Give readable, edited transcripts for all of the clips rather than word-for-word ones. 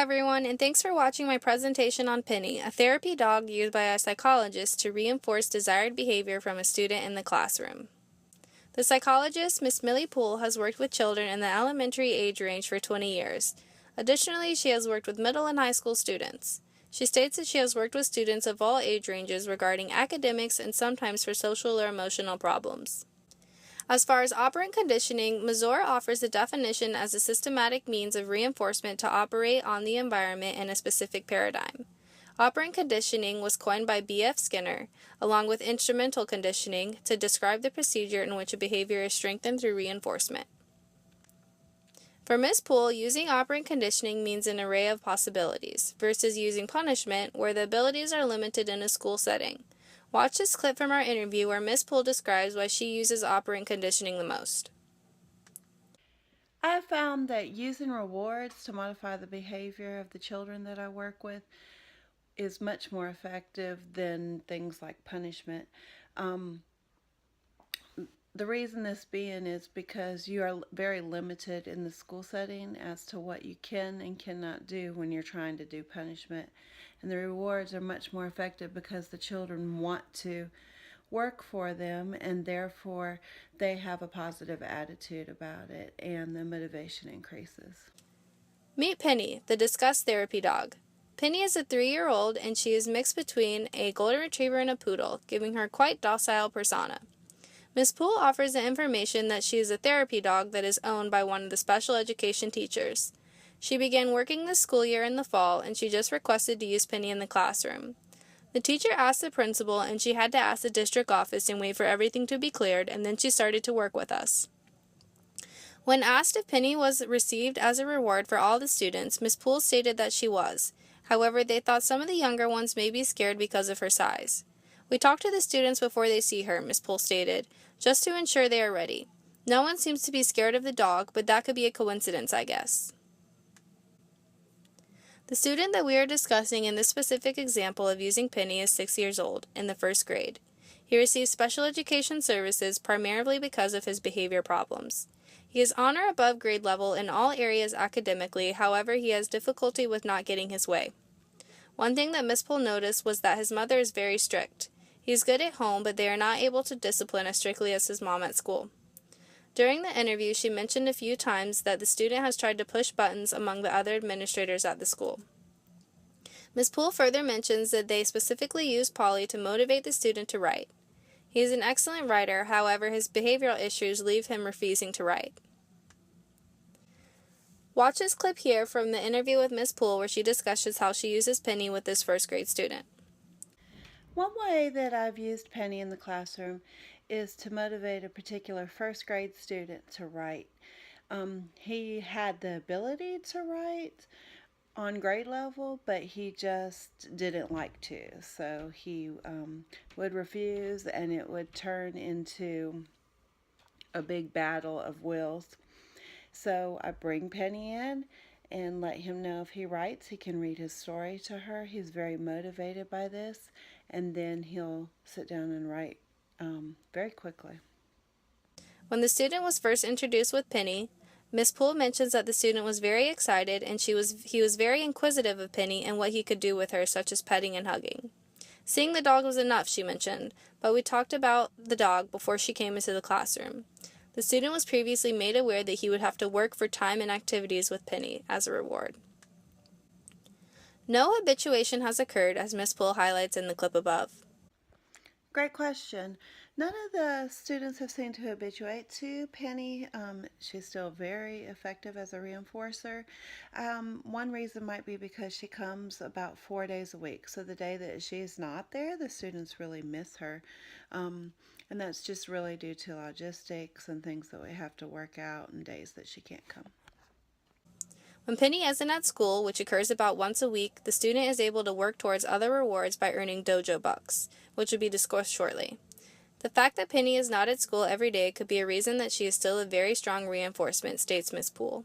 everyone, and thanks for watching my presentation on Penny, a therapy dog used by a psychologist to reinforce desired behavior from a student in the classroom. The psychologist, Miss Millie Poole, has worked with children in the elementary age range for 20 years. Additionally, she has worked with middle and high school students. She states that she has worked with students of all age ranges regarding academics and sometimes for social or emotional problems. As far as operant conditioning, Mazur offers the definition as a systematic means of reinforcement to operate on the environment in a specific paradigm. Operant conditioning was coined by B.F. Skinner, along with instrumental conditioning, to describe the procedure in which a behavior is strengthened through reinforcement. For Ms. Poole, using operant conditioning means an array of possibilities, versus using punishment, where the abilities are limited in a school setting. Watch this clip from our interview where Ms. Poole describes why she uses operant conditioning the most. I have found that using rewards to modify the behavior of the children that I work with is much more effective than things like punishment. The reason this being is because you are very limited in the school setting as to what you can and cannot do when you're trying to do punishment. And the rewards are much more effective because the children want to work for them and therefore they have a positive attitude about it and the motivation increases. Meet Penny, the discussed therapy dog. Penny is a 3-year-old and she is mixed between a golden retriever and a poodle, giving her quite docile persona. Ms. Poole offers the information that she is a therapy dog that is owned by one of the special education teachers. She began working this school year in the fall, and she just requested to use Penny in the classroom. The teacher asked the principal, and she had to ask the district office and wait for everything to be cleared, and then she started to work with us. When asked if Penny was received as a reward for all the students, Ms. Poole stated that she was. However, they thought some of the younger ones may be scared because of her size. We talk to the students before they see her, Ms. Poole stated, just to ensure they are ready. No one seems to be scared of the dog, but that could be a coincidence, I guess. The student that we are discussing in this specific example of using Penny is 6 years old, in the 1st grade. He receives special education services primarily because of his behavior problems. He is on or above grade level in all areas academically, however he has difficulty with not getting his way. One thing that Ms. Poole noticed was that his mother is very strict. He is good at home, but they are not able to discipline as strictly as his mom at school. During the interview, she mentioned a few times that the student has tried to push buttons among the other administrators at the school. Ms. Poole further mentions that they specifically use Polly to motivate the student to write. He is an excellent writer, however, his behavioral issues leave him refusing to write. Watch this clip here from the interview with Ms. Poole where she discusses how she uses Penny with this 1st grade student. One way that I've used Penny in the classroom is to motivate a particular 1st grade student to write. He had the ability to write on grade level, but he just didn't like to. So he would refuse and it would turn into a big battle of wills. So I bring Penny in and let him know if he writes, he can read his story to her. He's very motivated by this, and then he'll sit down and write very quickly. When the student was first introduced with Penny, Ms. Poole mentions that the student was very excited and he was very inquisitive of Penny and what he could do with her, such as petting and hugging. Seeing the dog was enough, she mentioned, but we talked about the dog before she came into the classroom. The student was previously made aware that he would have to work for time and activities with Penny as a reward. No habituation has occurred, as Ms. Poole highlights in the clip above. Great question. None of the students have seemed to habituate to Penny. She's still very effective as a reinforcer. One reason might be because she comes about 4 days a week. So the day that she's not there, the students really miss her. And that's just really due to logistics and things that we have to work out and days that she can't come. When Penny isn't at school, which occurs about once a week, the student is able to work towards other rewards by earning dojo bucks, which will be discussed shortly. The fact that Penny is not at school every day could be a reason that she is still a very strong reinforcement, states Ms. Poole.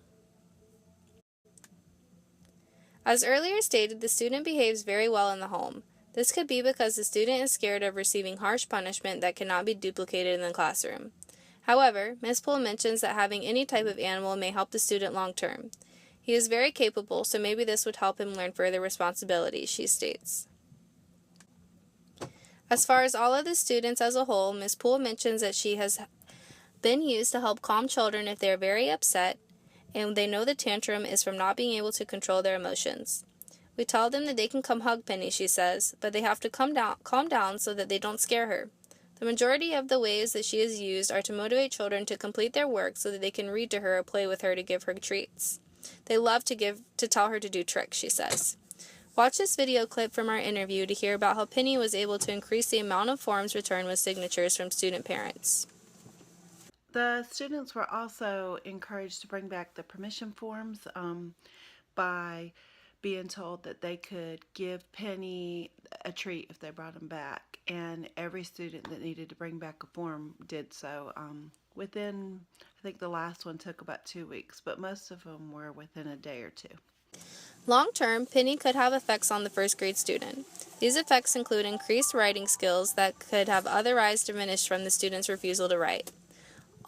As earlier stated, the student behaves very well in the home. This could be because the student is scared of receiving harsh punishment that cannot be duplicated in the classroom. However, Ms. Poole mentions that having any type of animal may help the student long term. He is very capable, so maybe this would help him learn further responsibilities, she states. As far as all of the students as a whole, Ms. Poole mentions that she has been used to help calm children if they are very upset and they know the tantrum is from not being able to control their emotions. We tell them that they can come hug Penny, she says, but they have to calm down so that they don't scare her. The majority of the ways that she is used are to motivate children to complete their work so that they can read to her or play with her to give her treats. They love to tell her to do tricks, she says. Watch this video clip from our interview to hear about how Penny was able to increase the amount of forms returned with signatures from student parents. The students were also encouraged to bring back the permission forms by being told that they could give Penny a treat if they brought them back. And every student that needed to bring back a form did so within, I think the last one took about 2 weeks, but most of them were within a day or two. Long term, Penny could have effects on the first grade student. These effects include increased writing skills that could have otherwise diminished from the student's refusal to write.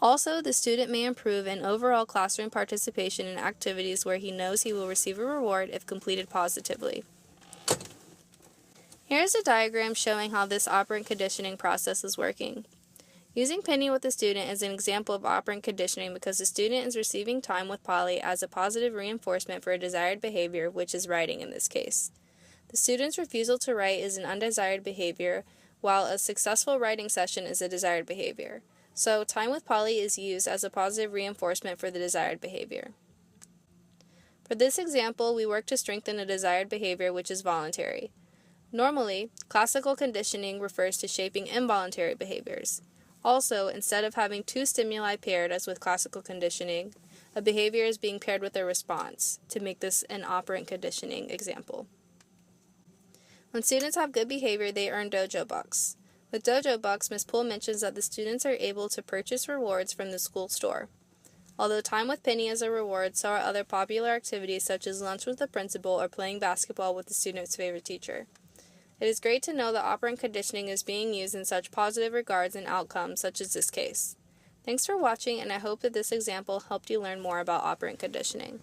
Also, the student may improve in overall classroom participation in activities where he knows he will receive a reward if completed positively. Here's a diagram showing how this operant conditioning process is working. Using Penny with the student is an example of operant conditioning because the student is receiving time with Polly as a positive reinforcement for a desired behavior, which is writing in this case. The student's refusal to write is an undesired behavior, while a successful writing session is a desired behavior. So, time with Polly is used as a positive reinforcement for the desired behavior. For this example, we work to strengthen a desired behavior which is voluntary. Normally, classical conditioning refers to shaping involuntary behaviors. Also, instead of having two stimuli paired as with classical conditioning, a behavior is being paired with a response, to make this an operant conditioning example. When students have good behavior, they earn dojo bucks. With dojo bucks, Ms. Poole mentions that the students are able to purchase rewards from the school store. Although time with Penny is a reward, so are other popular activities such as lunch with the principal or playing basketball with the student's favorite teacher. It is great to know that operant conditioning is being used in such positive regards and outcomes such as this case. Thanks for watching, and I hope that this example helped you learn more about operant conditioning.